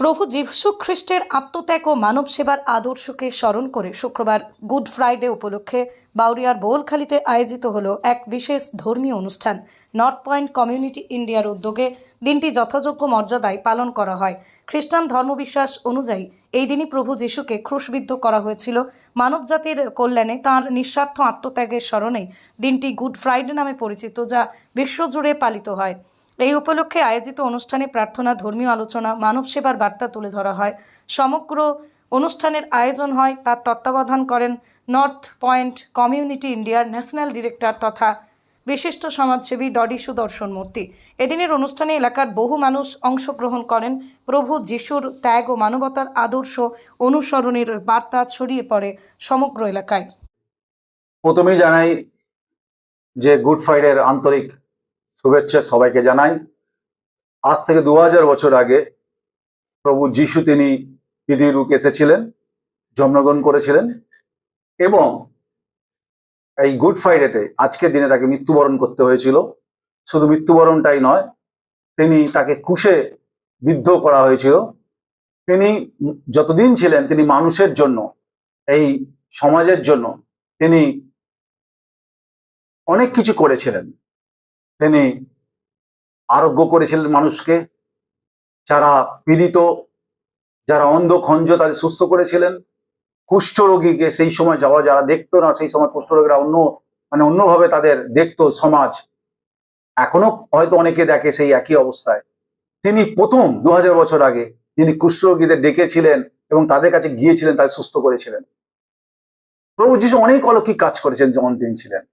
প্রভু যীশু খ্রিস্টের আত্মত্যাগ ও মানব সেবার আদর্শকে স্মরণ করে শুক্রবার গুড ফ্রাইডে উপলক্ষে বাউরিয়ার বোয়ালখালীতে আয়োজিত হলো এক বিশেষ ধর্মীয় অনুষ্ঠান। নর্থ পয়েন্ট কমিউনিটি ইন্ডিয়ার উদ্যোগে দিনটি যথাযোগ্য মর্যাদায় পালন করা হয়। খ্রিস্টান ধর্মবিশ্বাস অনুযায়ী এই দিনই প্রভু যীশুকে ক্রুশবিদ্ধ করা হয়েছিল। মানবজাতির কল্যাণে তাঁর নিঃস্বার্থ আত্মত্যাগের স্মরণে দিনটি গুড ফ্রাইডে নামে পরিচিত, যা বিশ্বজুড়ে পালিত হয়। এই উপলক্ষে আয়োজিত অনুষ্ঠানে প্রার্থনা, ধর্মীয় আলোচনা, মানব সেবার বার্তা তুলে ধরা হয়। সমগ্র অনুষ্ঠানের আয়োজন হয়, তার তত্ত্বাবধান করেন নর্থ পয়েন্ট কমিউনিটি ইন্ডিয়ার ন্যাশনাল ডিরেক্টর তথা বিশিষ্ট সমাজসেবী ডডি সুদর্শন মূর্তি। এদিনের অনুষ্ঠানে এলাকার বহু মানুষ অংশগ্রহণ করেন। প্রভু যিশুর ত্যাগ ও মানবতার আদর্শ অনুসরণের বার্তা ছড়িয়ে পড়ে সমগ্র এলাকায়। প্রথমেই জানাই যে গুড ফ্রাইডের আন্তরিক শুভেচ্ছা সবাইকে জানাই। আজ থেকে 2000 বছর আগে প্রভু যিশু তিনি পৃথিবীর বুকে এসেছিলেন, জন্মগ্রহণ করেছিলেন এবং এই গুড ফ্রাইডেতে আজকের দিনে তাকে মৃত্যুবরণ করতে হয়েছিল। শুধু মৃত্যুবরণটাই নয়, তাকে ক্রুশে বিদ্ধ করা হয়েছিল। তিনি যতদিন ছিলেন তিনি মানুষের জন্য, এই সমাজের জন্য তিনি অনেক কিছু করেছিলেন। তিনি আরোগ্য করেছিলেন মানুষকে, যারা পীড়িত, যারা অন্ধ খঞ্জ তাদের সুস্থ করেছিলেন। কুষ্ঠরোগীকে সেই সময় যারা দেখতো না, সেই সময় কুষ্ঠরোগীরা অন্যভাবে তাদের দেখতো সমাজ। এখনো হয়তো অনেকে দেখে সেই একই অবস্থায়। তিনি প্রথম 2000 বছর আগে যিনি কুষ্ঠরোগীদের ডেকেছিলেন এবং তাদের কাছে গিয়েছিলেন, তাদের সুস্থ করেছিলেন। প্রভু যীশু অনেক অলৌকিক কাজ করেছেন যখন তিনি ছিলেন,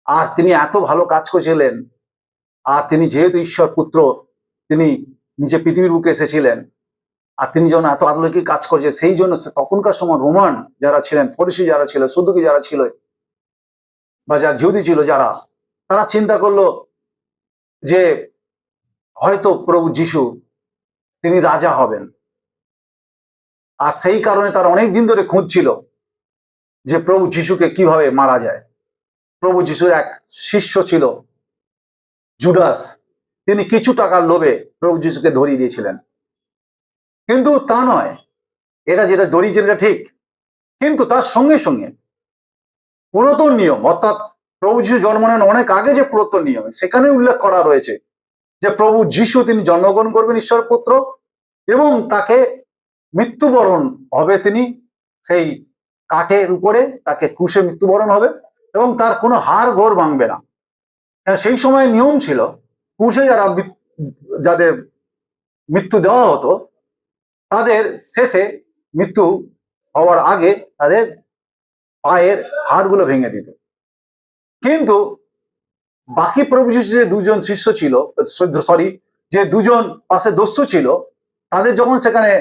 আর তিনি এত ভালো কাজ করেছিলেন। আর তিনি যেহেতু ঈশ্বর পুত্র, তিনি নিজে পৃথিবীর বুকে এসেছিলেন, আর তিনি যখন এত অলৌকিক কাজ করেছে, সেই জন্য তখনকার সময় রোমান যারা ছিলেন, ফরিসি যারা ছিল, সদুকি যারা ছিল, বা যারা জিহুদি ছিল, তারা চিন্তা করলো যে হয়তো প্রভু যিশু তিনি রাজা হবেন। আর সেই কারণে তারা অনেক দিন ধরে খুঁজছিল যে প্রভু যিশুকে কিভাবে মারা যায়। প্রভু যিশুর এক শিষ্য ছিল জুডাস, তিনি কিছু টাকার লোভে প্রভু যিশুকে ধরিয়ে দিয়েছিলেন। কিন্তু তা নয়, যেটা ধরিয়েছেন এটা ঠিক, কিন্তু তার সঙ্গে সঙ্গে পুরাতন নিয়ম, অর্থাৎ প্রভু যিশু জন্ম নেন অনেক আগে যে পুরাতন নিয়ম, সেখানে উল্লেখ করা রয়েছে যে প্রভু যিশু তিনি জন্মগ্রহণ করবেন ঈশ্বর পুত্র, এবং তাকে মৃত্যুবরণ হবে, তিনি সেই কাঠের উপরে তাকে ক্রুশে মৃত্যুবরণ হবে, এবং তার কোনো হাড় গোড় ভাঙবে না। সেই সময় নিয়ম ছিল ক্রুশে যাদের মৃত্যু দেওয়া হতো, তাদের শেষে মৃত্যু হওয়ার আগে তাদের পায়ের হাড়গুলো ভেঙে দিত। কিন্তু বাকি প্রভু যিশু যে দুজন শিষ্য ছিল, যে দুজন পাশে দস্যু ছিল, তাদের যখন সেখানে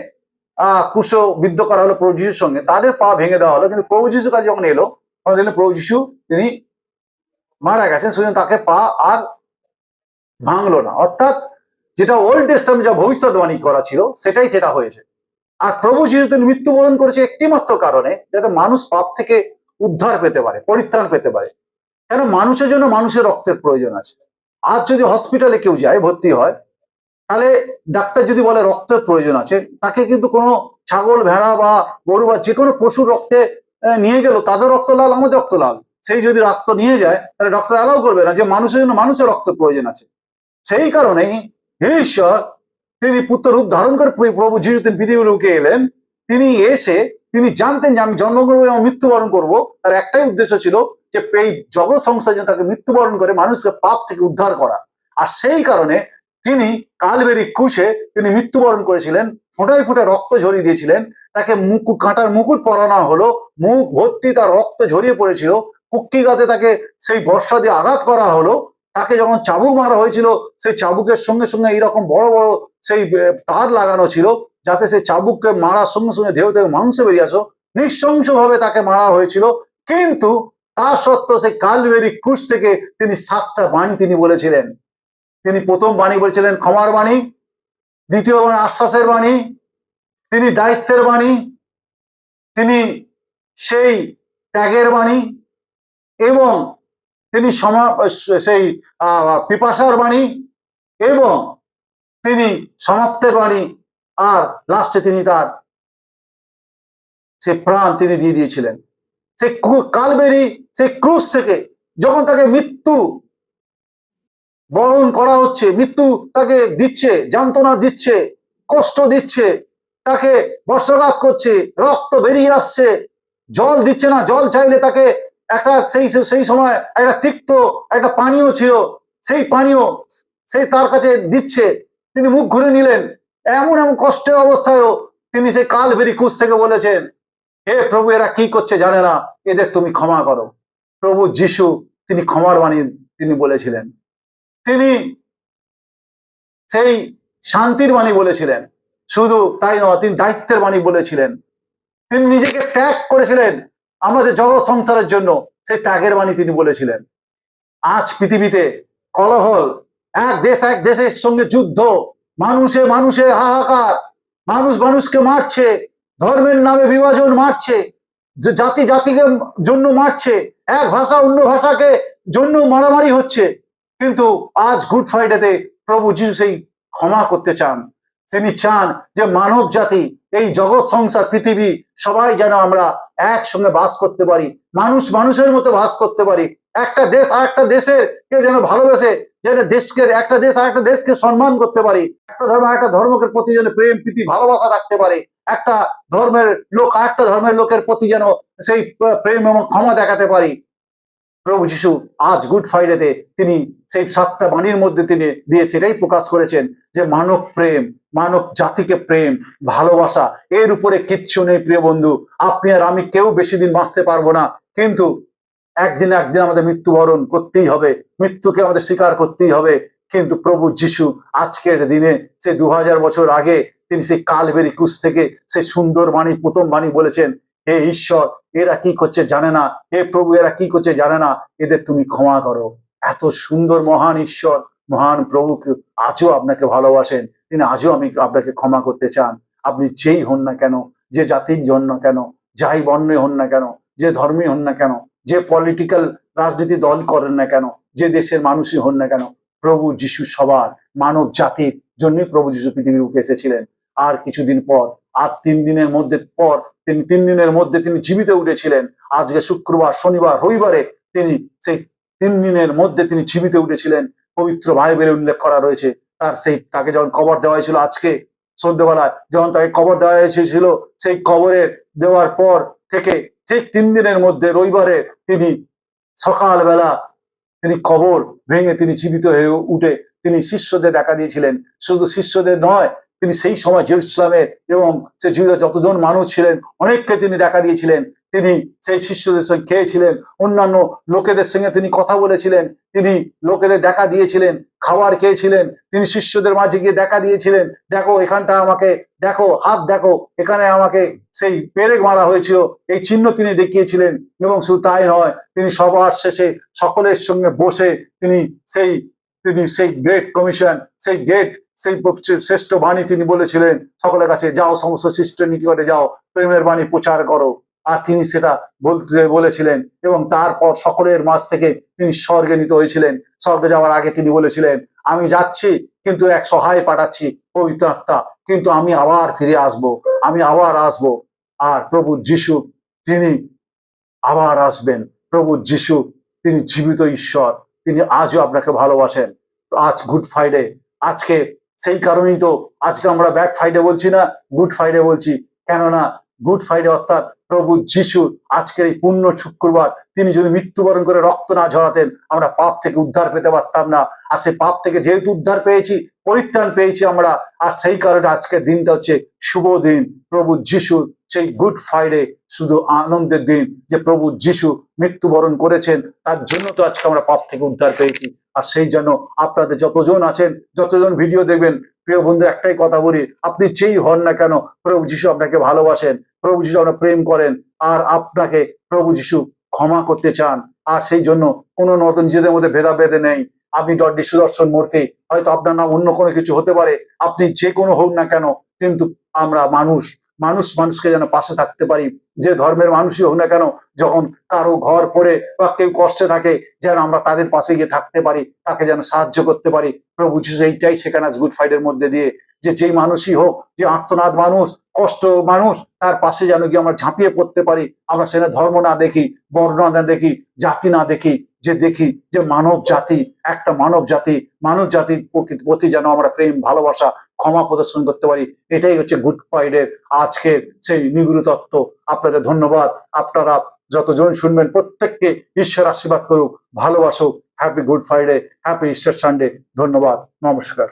ক্রুশবিদ্ধ করা হলো প্রভু যিশুর সঙ্গে, তাদের পা ভেঙে দেওয়া হলো। কিন্তু প্রভু যিশুর কাছে যখন এলো, তখন দেখলেন প্রভু যিশু তিনি মারা গেছেন, সেজন্য তাকে পা আর ভাঙলো না। অর্থাৎ যেটা ওল্ড টেস্টামেন্টে যা ভবিষ্যৎবাণী করা ছিল, সেটা হয়েছে। আর প্রভু যিশু তিনি মৃত্যুবরণ করেছে একটি মাত্র কারণে, যাতে মানুষ পাপ থেকে উদ্ধার পেতে পারে, পরিত্রাণ পেতে পারে। কেন? মানুষের জন্য মানুষের রক্তের প্রয়োজন আছে। আজ যদি হসপিটালে কেউ যায়, ভর্তি হয়, তাহলে ডাক্তার যদি বলে রক্তের প্রয়োজন আছে, তাকে কিন্তু কোনো ছাগল, ভেড়া বা গরু বা যে কোনো পশুর রক্তে নিয়ে গেল, তাদের রক্ত লাল, আমাদের রক্ত লাল, সেই যদি রক্ত নিয়ে যায়, তাহলে ডক্টর অ্যালাউ করবে না যে মানুষের জন্য মানুষের রক্তের প্রয়োজন আছে। সেই কারণেই হে ঈশ্বর তিনি পুত্র রূপ ধারণ করে প্রভু যিশু তিনি পৃথিবীর বুকে এলেন। তিনি এসে তিনি জানতেন যে আমি জন্মগ্রহণ এবং মৃত্যুবরণ করব। তার একটাই উদ্দেশ্য ছিল যে এই জগৎ সংসার জন্য তাকে মৃত্যুবরণ করে মানুষকে পাপ থেকে উদ্ধার করা। আর সেই কারণে তিনি কালবেরি ক্রুশে তিনি মৃত্যুবরণ করেছিলেন, ফোঁটায় ফোঁটায় রক্ত ঝরিয়ে দিয়েছিলেন। তাকে কাঁটার মুকুট পরানো হলো, মুখ ভর্তি তার রক্ত ঝরিয়ে পড়েছিল। কুক্ষিঘাতে তাকে সেই বর্ষা দিয়ে আঘাত করা হলো। তাকে যখন চাবুক মারা হয়েছিল, সেই চাবুকের সঙ্গে সঙ্গে এইরকম বড় বড় সেই তার লাগানো ছিল, যাতে সেই চাবুককে মারার সঙ্গে সঙ্গে দেহ থেকে মাংস বেরিয়ে আসো। নৃশংসভাবে তাকে মারা হয়েছিল। কিন্তু তা সত্ত্বেও সেই কালবেরি ক্রুশ থেকে তিনি 7টা বাণী তিনি বলেছিলেন। তিনি প্রথম বাণী বলেছিলেন ক্ষমার বাণী, দ্বিতীয় বাণী আশ্বাসের বাণী, তিনি দায়িত্বের বাণী, তিনি সেই ত্যাগের বাণী, এবং তিনি সেই পিপাসার বাণী, এবং তিনি সমাপ্তের বাণী আর লাস্টে তিনি তার সে প্রাণ তিনি দিয়ে দিয়েছিলেন। সেই কালবেরি সেই ক্রুশ থেকে যখন তাকে মৃত্যু বরণ করা হচ্ছে, মৃত্যু তাকে দিচ্ছে, যন্ত্রণা দিচ্ছে, কষ্ট দিচ্ছে, তাকে বর্ষাঘাত করছে, রক্ত বেরিয়ে আসছে, জল দিচ্ছে না, জল চাইলে তাকে একটা সেই সময় একটা তিক্ত একটা পানীয় ছিল, সেই পানীয় সেই তার কাছে দিচ্ছে, তিনি মুখ ঘুরে নিলেন। এমন এমন কষ্টের অবস্থায়ও তিনি সেই কালবেরি ক্রুশ থেকে বলেছেন, হে প্রভু, এরা কি করছে জানে না, এদের তুমি ক্ষমা করো। প্রভু যিশু তিনি ক্ষমার বাণী তিনি বলেছিলেন, তিনি সেই শান্তির বাণী বলেছিলেন। শুধু তাই নয়, তিনি দায়িত্বের বাণী বলেছিলেন। তিনি নিজেকে ত্যাগ করেছিলেন আমাদের জগৎ সংসারের জন্য, সেই ত্যাগের বাণী তিনি বলেছিলেন। আজ পৃথিবীতে কলহল, এক দেশের সঙ্গে যুদ্ধ, মানুষে মানুষে হাহাকার, মানুষ মানুষকে মারছে, ধর্মের নামে বিভাজন মারছে, যে জাতি জাতিকে জন্য মারছে, এক ভাষা অন্য ভাষাকে জন্য মারামারি হচ্ছে। কিন্তু আজ গুড ফ্রাইডেতে প্রভু যিশু সেই ক্ষমা করতে চান। তিনি চান যে মানব জাতি, এই জগৎ সংসার পৃথিবী, সবাই যেন আমরা একসঙ্গে বাস করতে পারি, মানুষ মানুষের মতো বাস করতে পারি। একটা দেশ আর একটা দেশের কে যেন ভালোবেসে, যেন দেশকে একটা দেশ আর একটা দেশকে সম্মান করতে পারি, একটা ধর্ম আর একটা ধর্মের প্রতি যেন প্রেম প্রীতি ভালোবাসা রাখতে পারে, একটা ধর্মের লোক আর একটা ধর্মের লোকের প্রতি যেন সেই প্রেম এবং ক্ষমা দেখাতে পারি। প্রভু যিশু আজ গুড ফ্রাইডেতে তিনি সেই 7টা বাণীর মধ্যে তিনি দিয়েছে, এটাই প্রকাশ করেছেন যে মানব প্রেম, মানব জাতিকে প্রেম, ভালোবাসা, এর উপরে কিচ্ছু নেই প্রিয় বন্ধু। আপনি আর আমি কেউ বেশি দিন বাঁচতে পারবো না, কিন্তু একদিন একদিন আমাদের মৃত্যুবরণ করতেই হবে, মৃত্যুকে আমাদের স্বীকার করতেই হবে। কিন্তু প্রভু যিশু আজকের দিনে সে 2000 বছর আগে তিনি সেই কালবেরি ক্রুশ থেকে সেই সুন্দর বাণী, প্রথম বাণী বলেছেন, হে ঈশ্বর, এরা কি করছে জানে না, হে প্রভু, এরা কি করছে জানে না, এদের তুমি ক্ষমা করো। এত সুন্দর মহান ঈশ্বর, মহান প্রভুকে আজও আপনাকে ভালোবাসেন, তিনি আজও আমি আপনাকে ক্ষমা করতে চান। আপনি যেই হন না কেন, যে জাতির হন না কেন, যাই বর্ণে হন না কেন, যে ধর্মী হন না কেন, যে পলিটিক্যাল রাজনীতি দল করেন না কেন, যে দেশের মানুষই হন না কেন, প্রভু যিশু সবার মানব জাতির জন্যই প্রভু যিশু পৃথিবীর বুকে এসেছিলেন। আর কিছুদিন পর, আর 3 দিনের মধ্যে পর, তিনি 3 দিনের মধ্যে তিনি জীবিত উঠেছিলেন। আজকে শুক্রবার, শনিবার, রবিবারে তিনি সেই 3 দিনের মধ্যে তিনি জীবিত উঠেছিলেন। পবিত্র বাইবেলে উল্লেখ করা রয়েছে। তার সেই তাকে যখন কবর দেওয়া হয়েছিল, আজকে সন্ধ্যেবেলায় যখন তাকে কবর দেওয়া হয়েছিল, সেই কবরের দেওয়ার পর থেকে ঠিক 3 দিনের মধ্যে রবিবারে তিনি সকালবেলা তিনি কবর ভেঙে তিনি জীবিত হয়ে উঠে তিনি শিষ্যদের দেখা দিয়েছিলেন। শুধু শিষ্যদের নয়, তিনি সেই সময় জেরুজালেমের এবং সে জিহুদা যতজন মানুষ ছিলেন অনেককে তিনি দেখা দিয়েছিলেন। তিনি সেই শিষ্যদের সঙ্গে খেয়েছিলেন, অন্যান্য লোকেদের সঙ্গে তিনি কথা বলেছিলেন, তিনি লোকেদের দেখা দিয়েছিলেন, খাবার খেয়েছিলেন, তিনি শিষ্যদের মাঝে গিয়ে দেখা দিয়েছিলেন, দেখো এখানটা আমাকে দেখো, হাত দেখো, এখানে আমাকে সেই পেরেক মারা হয়েছিল, এই চিহ্ন তিনি দেখিয়েছিলেন। এবং শুধু তাই নয়, তিনি সবার শেষে সকলের সঙ্গে বসে তিনি সেই গ্রেট কমিশন, সেই শ্রেষ্ঠ বাণী তিনি বলেছিলেন, সকলের কাছে যাও, সমস্ত শিষ্টের নিকটে যাও, প্রেমের বাণী প্রচার করো। আর তিনি সেটা বলতে বলেছিলেন এবং তারপর সকলের মাঝ থেকে তিনি স্বর্গে নিত হয়েছিলেন। স্বর্গে যাওয়ার আগে তিনি বলেছিলেন, আমি যাচ্ছি কিন্তু এক সহায় পাঠাচ্ছি, পবিত্র আত্মা, কিন্তু আমি আবার ফিরে আসব, আমি আবার আসব। আর প্রভু যিশু তিনি আবার আসবেন। প্রভু যিশু তিনি জীবিত ঈশ্বর, তিনি আজও আপনাকে ভালোবাসেন। আজ গুড ফ্রাইডে, আজকে সেই কারণেই তো আজকে আমরা ব্যাড ফ্রাইডে বলছি না, গুড ফ্রাইডে বলছি। কেননা গুড ফ্রাইডে অর্থাৎ প্রভু যিশু আজকের এই পূর্ণ শুক্রবার তিনি যদি মৃত্যুবরণ করে রক্ত না ঝরাতেন, আমরা পাপ থেকে উদ্ধার পেতে পারতাম না। আর সেই পাপ থেকে যেহেতু উদ্ধার পেয়েছি, পরিত্রাণ পেয়েছি আমরা, আর সেই কারণে আজকের দিনটা হচ্ছে শুভ দিন, প্রভু যিশুর সেই গুড ফ্রাইডে, শুধু আনন্দের দিন যে প্রভু যিশু মৃত্যুবরণ করেছেন, তার জন্য তো আজকে আমরা পাপ থেকে উদ্ধার পেয়েছি। আর সেই জন্য আপনাদের যতজন আছেন, যতজন ভিডিও দেখবেন, প্রিয় বন্ধু, একটাই কথা বলি, আপনি যেই হন না কেন, প্রভু যিশু আপনাকে ভালোবাসেন, প্রভু যিশু আপনাকে প্রেম করেন, আর আপনাকে প্রভু যিশু ক্ষমা করতে চান। আর সেই জন্য কোনো নতুন নিজেদের মধ্যে ভেদাভেদে নেই। আপনি ডড্ডি সুদর্শন মূর্তি, হয়তো আপনার নাম অন্য কোনো কিছু হতে পারে, আপনি যে কোনো হোক না কেন, কিন্তু আমরা মানুষ, মানুষকে যেন পাশে থাকতে পারি, যে ধর্মের মানুষই হোক না কেন, যখন কারো ঘর পড়ে বা কেউ কষ্টে থাকে, যেন আমরা তাদের পাশে গিয়ে থাকতে পারি, তাকে যেন সাহায্য করতে পারি। প্রভু যিশু এইটাই সেখানে গুড ফ্রাইডের মধ্যে দিয়ে যে যেই মানুষই হোক, যে আর্তনাদ মানুষ, কষ্ট মানুষ, তার পাশে যেন গিয়ে আমরা ঝাঁপিয়ে পড়তে পারি। আমরা সেখানে ধর্ম না দেখি, বর্ণ না দেখি, জাতি না দেখি, যে দেখি যে মানব জাতি, একটা মানব জাতির প্রতি যেন আমরা প্রেম, ভালোবাসা, ক্ষমা প্রদর্শন করতে পারি। এটাই হচ্ছে গুড ফ্রাইডে আজকের সেই নিগূঢ় তত্ত্ব। আপনাদের ধন্যবাদ। আপনারা যতজন শুনবেন প্রত্যেককে ঈশ্বর আশীর্বাদ করুক, ভালোবাসুক। Happy good Friday, happy Easter Sunday. ধন্যবাদ, নমস্কার।